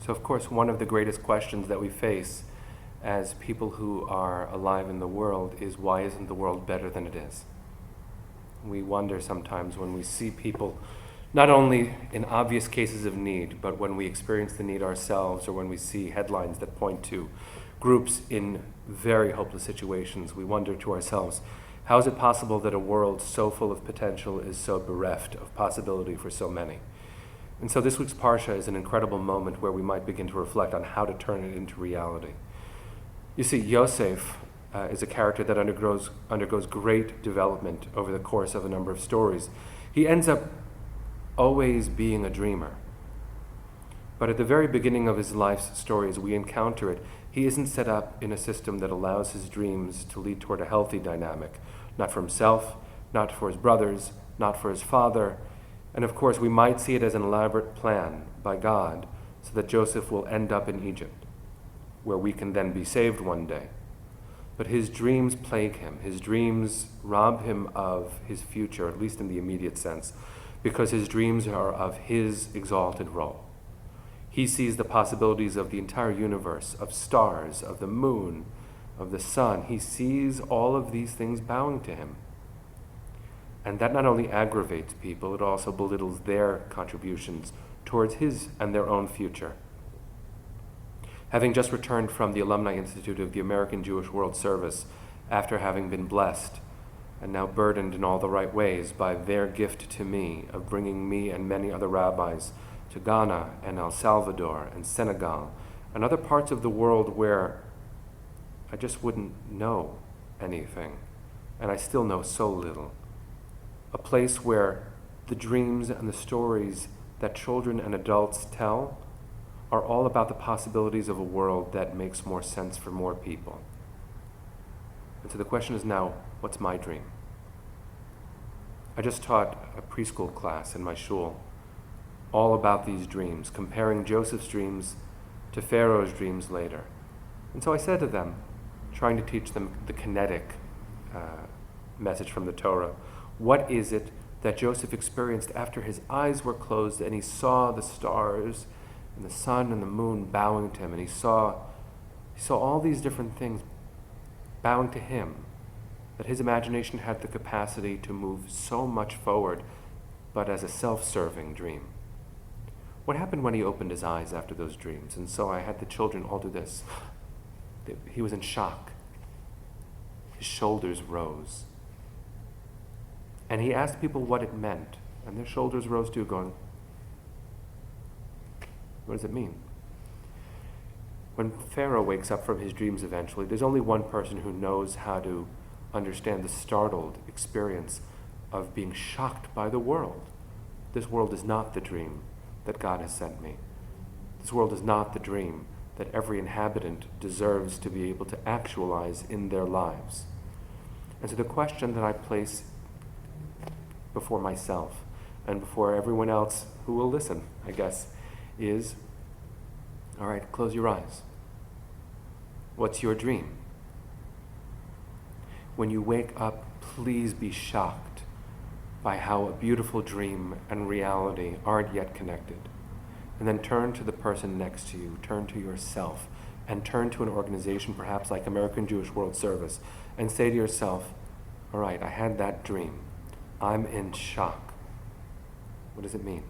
So of course, one of the greatest questions that we face as people who are alive in the world is, why isn't the world better than it is? We wonder sometimes when we see people, not only in obvious cases of need, but when we experience the need ourselves, or when we see headlines that point to groups in very hopeless situations, we wonder to ourselves, how is it possible that a world so full of potential is so bereft of possibility for so many? And so this week's Parsha is an incredible moment where we might begin to reflect on how to turn it into reality. You see, Yosef is a character that undergoes great development over the course of a number of stories. He ends up always being a dreamer. But at the very beginning of his life's stories, we encounter it. He isn't set up in a system that allows his dreams to lead toward a healthy dynamic, not for himself, not for his brothers, not for his father. And of course, we might see it as an elaborate plan by God so that Joseph will end up in Egypt, where we can then be saved one day. But his dreams plague him. His dreams rob him of his future, at least in the immediate sense, because his dreams are of his exalted role. He sees the possibilities of the entire universe, of stars, of the moon, of the sun. He sees all of these things bowing to him. And that not only aggravates people, it also belittles their contributions towards his and their own future. Having just returned from the Alumni Institute of the American Jewish World Service, after having been blessed and now burdened in all the right ways by their gift to me of bringing me and many other rabbis to Ghana and El Salvador and Senegal and other parts of the world where I just wouldn't know anything, and I still know so little. A place where the dreams and the stories that children and adults tell are all about the possibilities of a world that makes more sense for more people. And so the question is now, what's my dream? I just taught a preschool class in my shul all about these dreams, comparing Joseph's dreams to Pharaoh's dreams later. And so I said to them, trying to teach them the kinetic message from the Torah, what is it that Joseph experienced after his eyes were closed and he saw the stars and the sun and the moon bowing to him, and he saw all these different things bowing to him, that his imagination had the capacity to move so much forward, but as a self-serving dream. What happened when he opened his eyes after those dreams? And so I had the children all do this. He was in shock. His shoulders rose. And he asked people what it meant, and their shoulders rose too, going, what does it mean? When Pharaoh wakes up from his dreams eventually, there's only one person who knows how to understand the startled experience of being shocked by the world. This world is not the dream that God has sent me. This world is not the dream that every inhabitant deserves to be able to actualize in their lives. And so the question that I place before myself and before everyone else who will listen, I guess, is, all right, close your eyes. What's your dream? When you wake up, please be shocked by how a beautiful dream and reality aren't yet connected. And then turn to the person next to you, turn to yourself, and turn to an organization perhaps like American Jewish World Service, and say to yourself, all right, I had that dream. I'm in shock. What does it mean?